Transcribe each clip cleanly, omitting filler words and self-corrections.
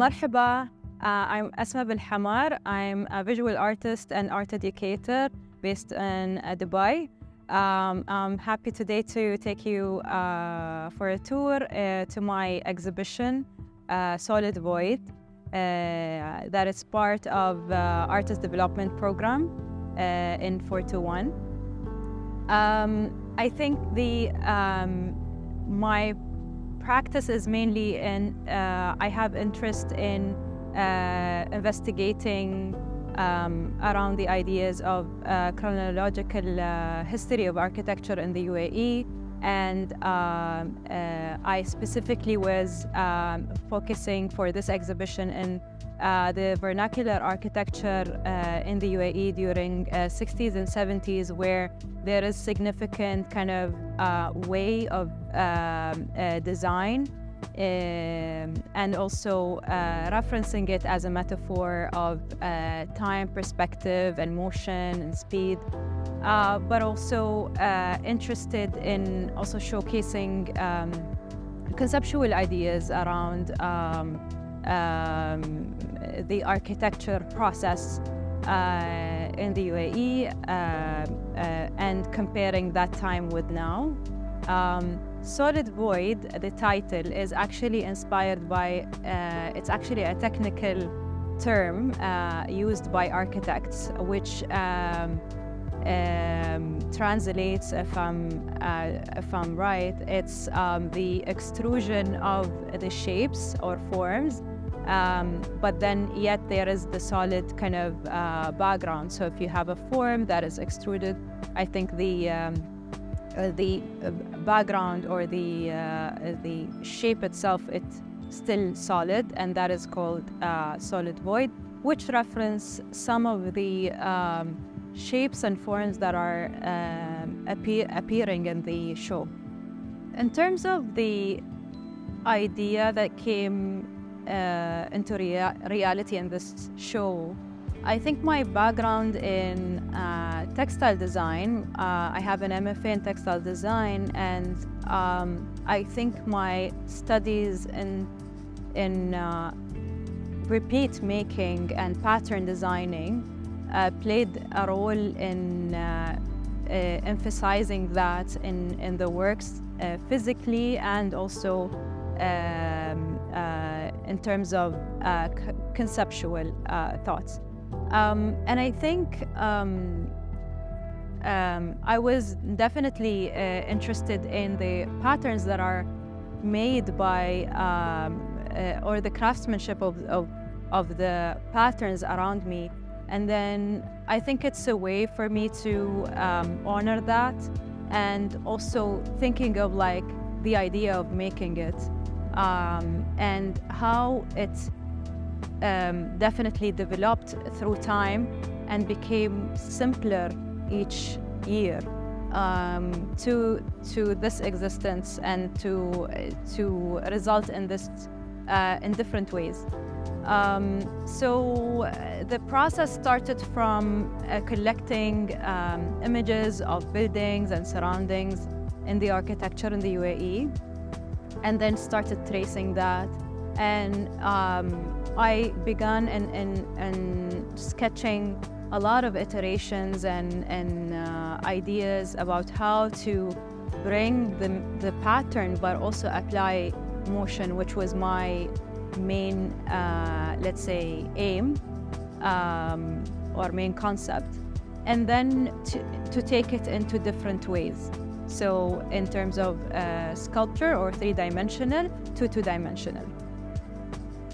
Marhaba, I'm Asma Belhamar. I'm a visual artist and art educator based in Dubai. I'm happy today to take you for a tour to my exhibition, Solid Void, that is part of Artist Development Program in 421. I think my practice is mainly in, I have interest in investigating around the ideas of chronological history of architecture in the UAE, and I specifically was focusing for this exhibition in the vernacular architecture in the UAE during 60s and 70s, where there is significant kind of way of design, and also referencing it as a metaphor of time, perspective, and motion and speed, but also interested in also showcasing conceptual ideas around the architecture process in the UAE, and comparing that time with now. Solid Void, the title, is actually inspired by, it's actually a technical term used by architects, which translates, if I'm right, it's the extrusion of the shapes or forms, but then yet there is the solid kind of background. So if you have a form that is extruded, I think the background or the shape itself, it's still solid, and that is called Solid Void, which reference some of the shapes and forms that are appearing in the show. In terms of the idea that came into reality in this show, I think my background in textile design, I have an MFA in textile design, and I think my studies in repeat making and pattern designing played a role in emphasizing that in the works physically, and also in terms of conceptual thoughts. And I think I was definitely interested in the patterns that are made by, or the craftsmanship of the patterns around me. And then I think it's a way for me to honor that, and also thinking of like the idea of making it, and how it definitely developed through time and became simpler each year to this existence, and to result in this in different ways. So the process started from collecting images of buildings and surroundings in the architecture in the UAE, and then started tracing that. And I began in sketching a lot of iterations and ideas about how to bring the pattern, but also apply motion, which was my main, let's say, aim or main concept, and then to take it into different ways. So in terms of sculpture, or three-dimensional to two-dimensional.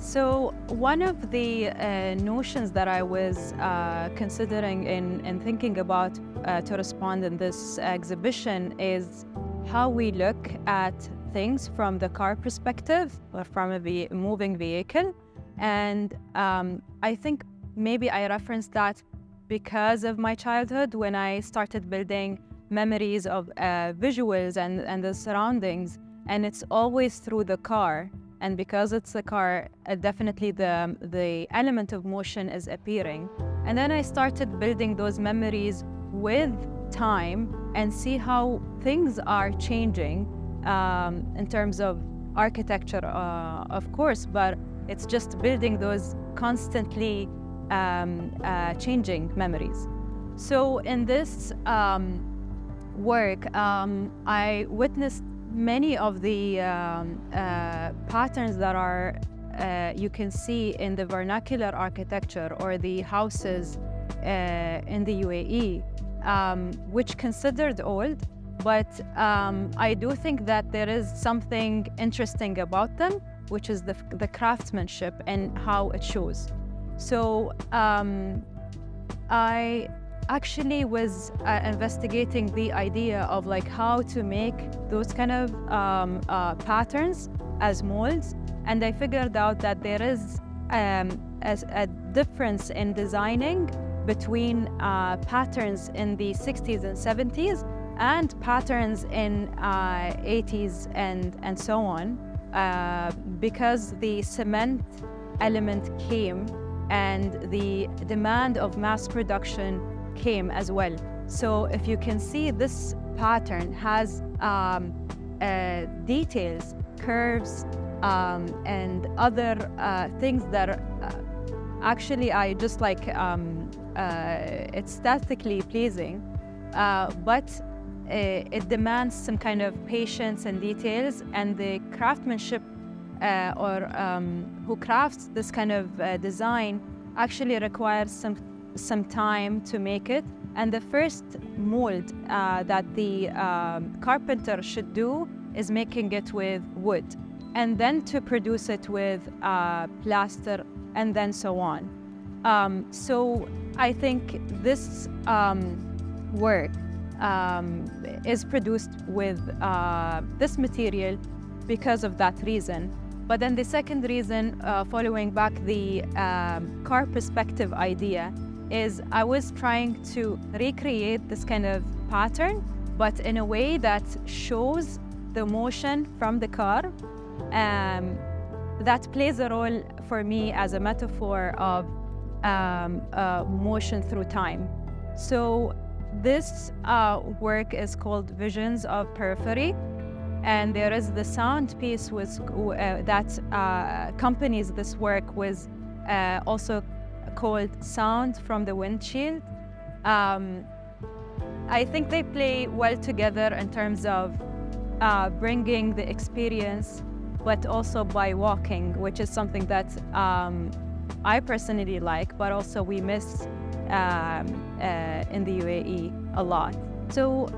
So one of the notions that I was considering in thinking about to respond in this exhibition is how we look at things from the car perspective, or from a moving vehicle. And I think maybe I referenced that because of my childhood, when I started building memories of visuals and the surroundings, and it's always through the car. And because it's the car, definitely the element of motion is appearing. And then I started building those memories with time, and see how things are changing in terms of architecture, of course, but It's just building those constantly changing memories. So in this work, I witnessed many of the patterns that are you can see in the vernacular architecture or the houses in the UAE, which considered old, but I do think that there is something interesting about them, which is the craftsmanship and how it shows. So I actually was investigating the idea of like how to make those kind of patterns as molds, and I figured out that there is a difference in designing between patterns in the 60s and 70s and patterns in 80s and so on, because the cement element came and the demand of mass production came as well. So if you can see, this pattern has details, curves, and other things that actually I just like, it's aesthetically pleasing, but it demands some kind of patience and details, and the craftsmanship who crafts this kind of design actually requires some time to make it. And the first mold that the carpenter should do is making it with wood, and then to produce it with plaster, and then so on. So I think this work is produced with this material because of that reason. But then the second reason, following back the car perspective idea, is I was trying to recreate this kind of pattern, but in a way that shows the motion from the car. That plays a role for me as a metaphor of motion through time. So this work is called Visions of Periphery, and there is the sound piece that accompanies this work was also called Sound from the Windshield. I think they play well together in terms of bringing the experience, but also by walking, which is something that I personally like, but also we miss in the UAE a lot. So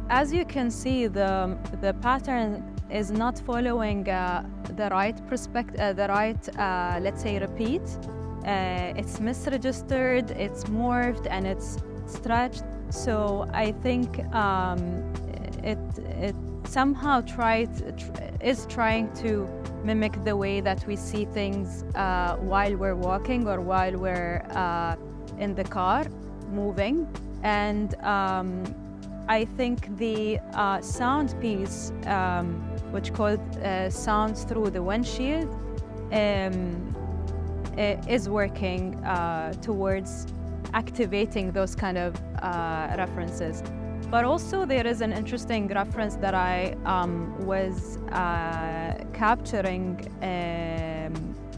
as you can see, the pattern is not following the right perspective, let's say, repeat. It's misregistered, it's morphed, and it's stretched. So I think it somehow is trying to mimic the way that we see things while we're walking or while we're in the car moving. And I think the sound piece, which called Sounds Through the Windshield, is working towards activating those kind of references. But also there is an interesting reference that I was capturing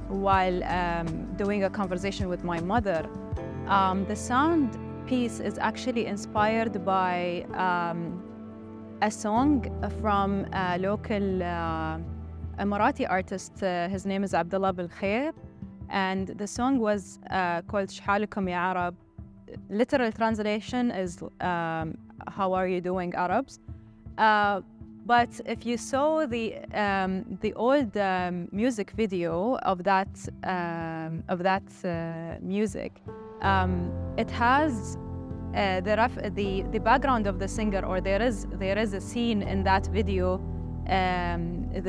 while doing a conversation with my mother. The sound piece is actually inspired by a song from a local Emirati artist. His name is Abdullah Belkhair, and the song was called Shhalukum ya Arab. Literal translation is how are you doing, Arabs? But if you saw the old music video of that music, it has the background of the singer, or there is a scene in that video. It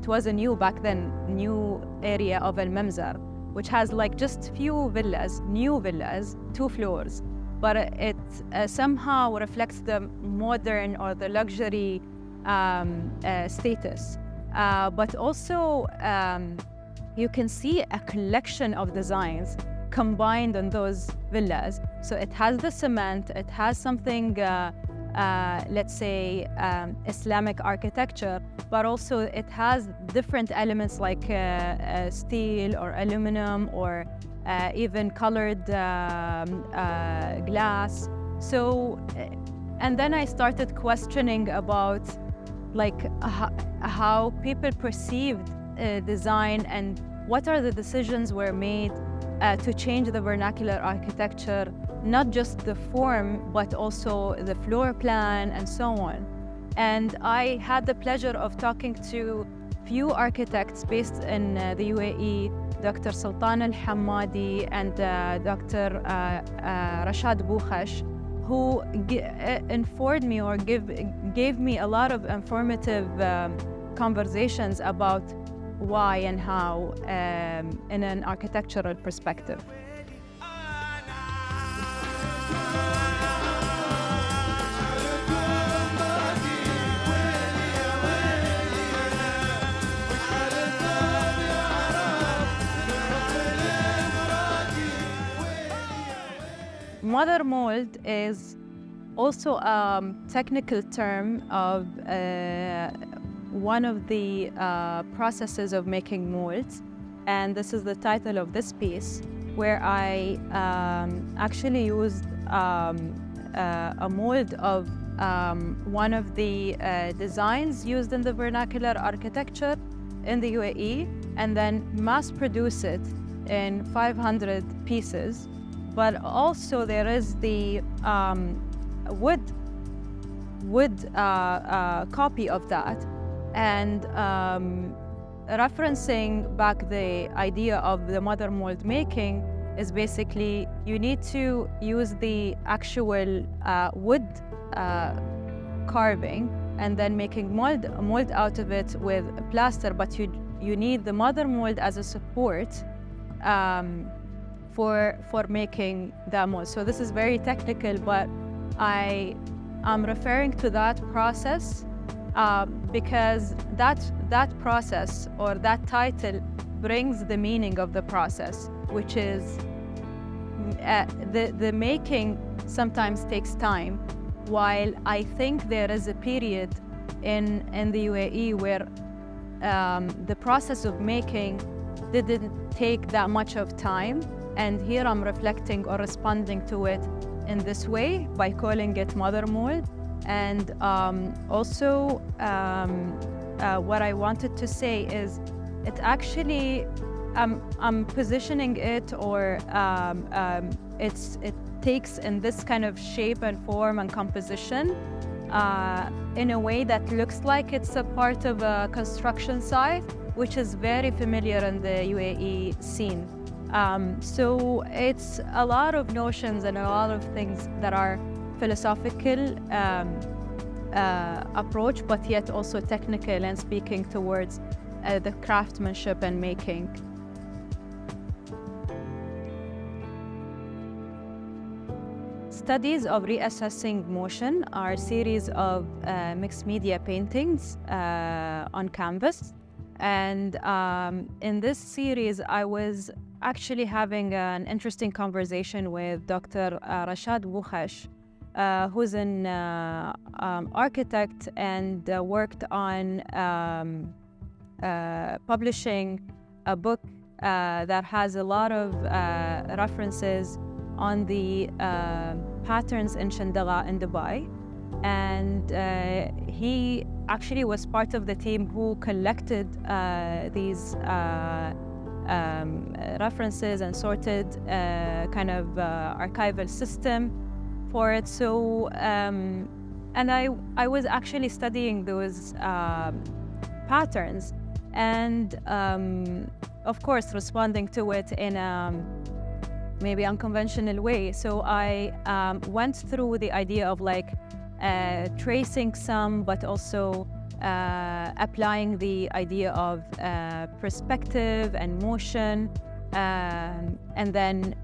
was a new area of Al Mamzar, which has like just new villas, 2 floors. But it somehow reflects the modern or the luxury status. But also you can see a collection of designs combined on those villas. So it has the cement, it has something let's say, Islamic architecture, but also it has different elements like steel or aluminum or even colored glass. So, and then I started questioning about like how people perceived design and what are the decisions were made to change the vernacular architecture, not just the form, but also the floor plan and so on. And I had the pleasure of talking to few architects based in the UAE, Dr. Sultan Al-Hammadi and Dr. Rashad Bukhash, who informed me or gave me a lot of informative conversations about why and how in an architectural perspective. Mother mold is also a technical term of one of the processes of making molds, and this is the title of this piece, where I actually used a mold of one of the designs used in the vernacular architecture in the UAE, and then mass produce it in 500 pieces. But also there is the wood copy of that, and referencing back the idea of the mother mold making is basically you need to use the actual wood carving and then making mold out of it with plaster, but you need the mother mold as a support for making that mold. So this is very technical, but I'm referring to that process because that process or that title brings the meaning of the process, which is the making sometimes takes time, while I think there is a period in the UAE where the process of making didn't take that much of time. And here I'm reflecting or responding to it in this way by calling it mother mold. And also what I wanted to say is it actually, I'm positioning it, or it takes in this kind of shape and form and composition in a way that looks like it's a part of a construction site, which is very familiar in the UAE scene. So it's a lot of notions and a lot of things that are philosophical approach, but yet also technical and speaking towards the craftsmanship and making. Studies of reassessing motion are a series of mixed media paintings on canvas. And in this series, I was actually having an interesting conversation with Dr. Rashad Bukhash, who's an architect and worked on publishing a book that has a lot of references on the patterns in Chandala in Dubai. And he actually was part of the team who collected these references and sorted kind of archival system for it. So, and I was actually studying those patterns and, of course, responding to it in a maybe unconventional way. So I went through the idea of like tracing some, but also applying the idea of perspective and motion, and then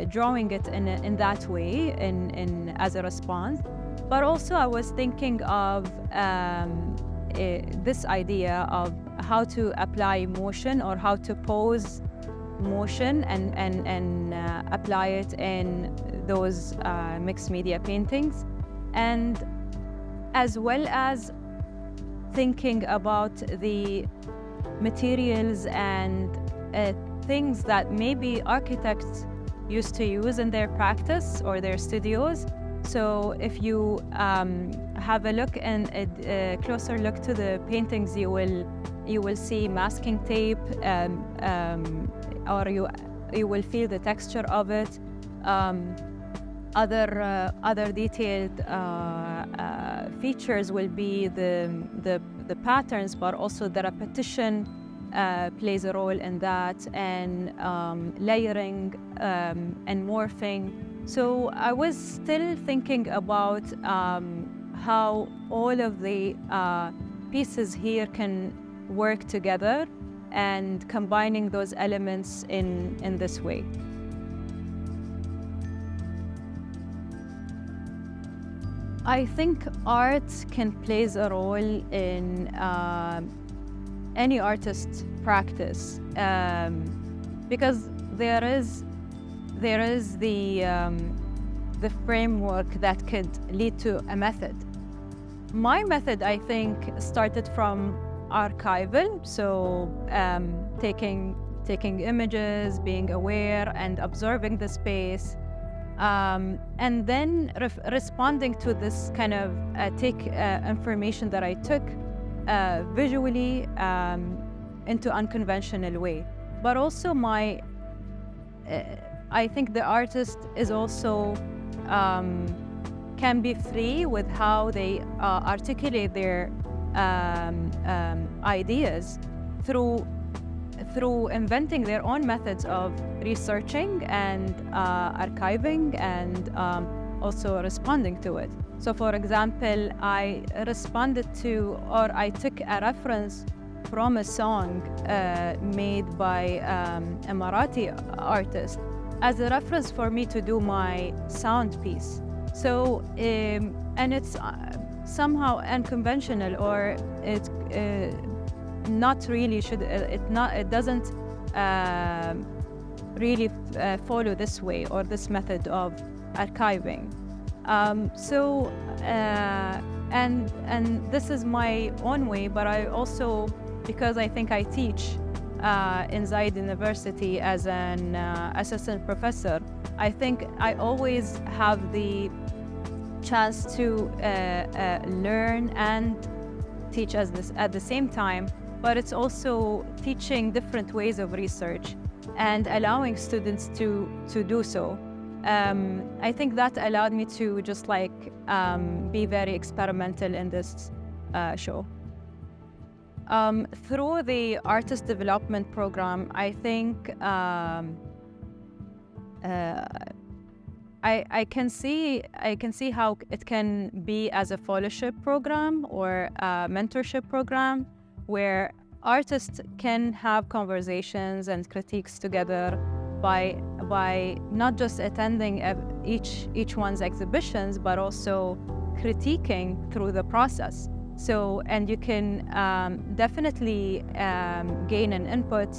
drawing it in that way in as a response. But also I was thinking of this idea of how to apply motion or how to pose motion and apply it in those mixed media paintings. and as well as thinking about the materials and things that maybe architects used to use in their practice or their studios. So if you have a look and a closer look to the paintings, you will see masking tape, or you will feel the texture of it. Other detailed features will be the patterns, but also the repetition plays a role in that, and layering and morphing. So I was still thinking about how all of the pieces here can work together, and combining those elements in this way. I think art can play a role in any artist's practice, because there is the framework that could lead to a method. My method, I think, started from archival, so taking images, being aware and observing the space, and then responding to this kind of information that I took visually into unconventional way. But also I think the artist is also can be free with how they articulate their ideas through inventing their own methods of researching and archiving, and also responding to it. So for example, I responded to, or I took a reference from a song made by a Marathi artist as a reference for me to do my sound piece. So, and it's somehow unconventional, or it not really it doesn't really follow this way or this method of archiving. And this is my own way, but I also, because I think I teach in Zayed University as an assistant professor, I think I always have the chance to learn and teach at the same time, but it's also teaching different ways of research and allowing students to do so. I think that allowed me to just be very experimental in this show. Through the artist development program, I think I can see how it can be as a fellowship program or a mentorship program, where artists can have conversations and critiques together by not just attending each one's exhibitions, but also critiquing through the process. So, and you can definitely gain an input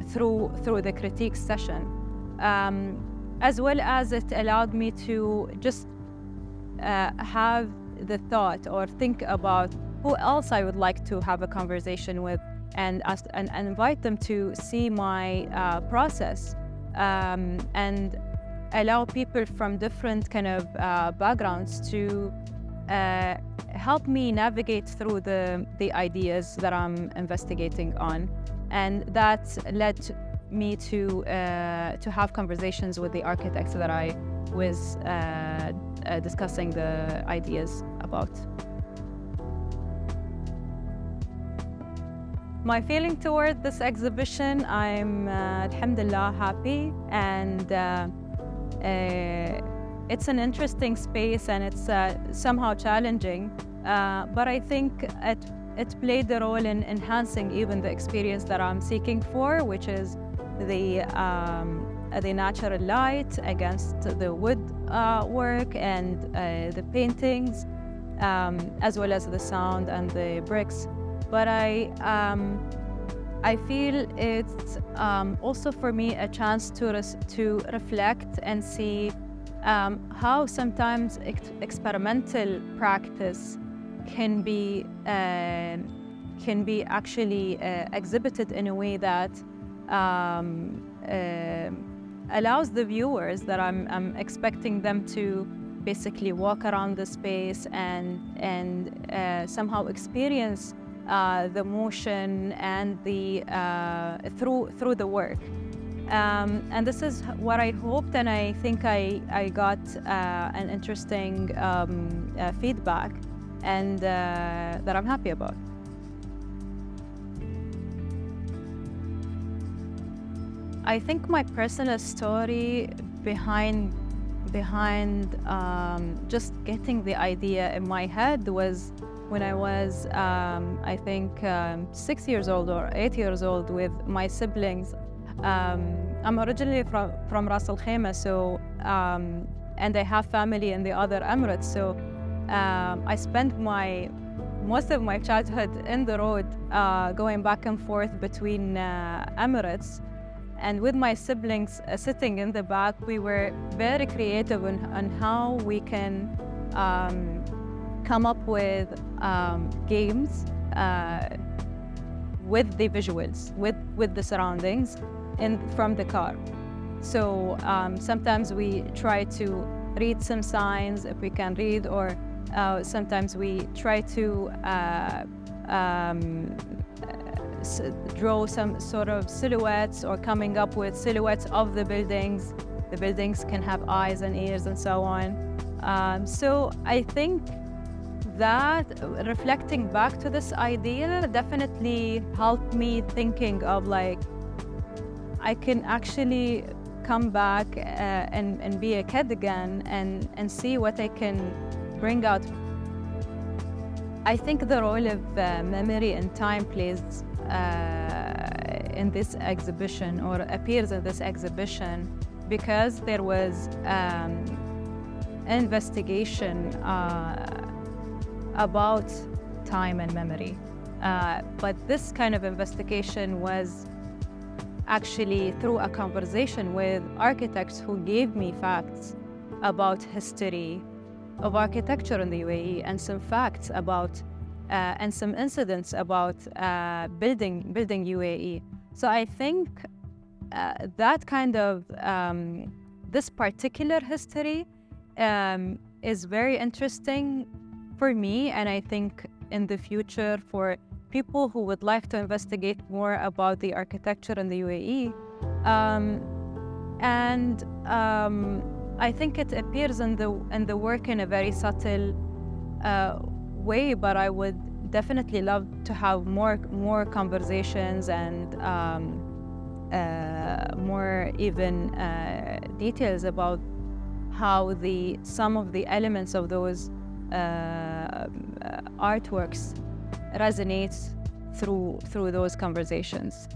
through the critique session, as well as it allowed me to just have the thought or think about who else I would like to have a conversation with, and invite them to see my process, and allow people from different kind of backgrounds to help me navigate through the ideas that I'm investigating on. And that led me to have conversations with the architects that I was discussing the ideas about. My feeling toward this exhibition, I'm alhamdulillah happy, and it's an interesting space, and it's somehow challenging, but I think it played a role in enhancing even the experience that I'm seeking for, which is the natural light against the wood work and the paintings, as well as the sound and the bricks. But I feel it's also for me a chance to reflect and see how sometimes experimental practice can be actually exhibited in a way that allows the viewers that I'm expecting them to basically walk around the space and somehow experience the motion and the through the work. And this is what I hoped, and I think I got an interesting feedback, and that I'm happy about. I think my personal story behind just getting the idea in my head was when I was, I think, 6 years old or 8 years old with my siblings. I'm originally from Ras Al Khaimah, so and I have family in the other Emirates. So I spent most of my childhood in the road, going back and forth between Emirates. And with my siblings sitting in the back, we were very creative on how we can come up with games with the visuals, with the surroundings from the car. So sometimes we try to read some signs if we can read, or sometimes we try to draw some sort of silhouettes, or coming up with silhouettes of the buildings. The buildings can have eyes and ears and so on. So I think that reflecting back to this idea definitely helped me thinking of like, I can actually come back and be a kid again and see what I can bring out. I think the role of memory and time plays in this exhibition, or appears in this exhibition, because there was investigation about time and memory. But this kind of investigation was actually through a conversation with architects who gave me facts about history of architecture in the UAE, and some facts about and some incidents about building UAE. So I think that kind of this particular history is very interesting for me, and I think in the future for people who would like to investigate more about the architecture in the UAE. I think it appears in the work in a very subtle way, but I would definitely love to have more conversations and more even details about how some of the elements of those artworks resonates through those conversations.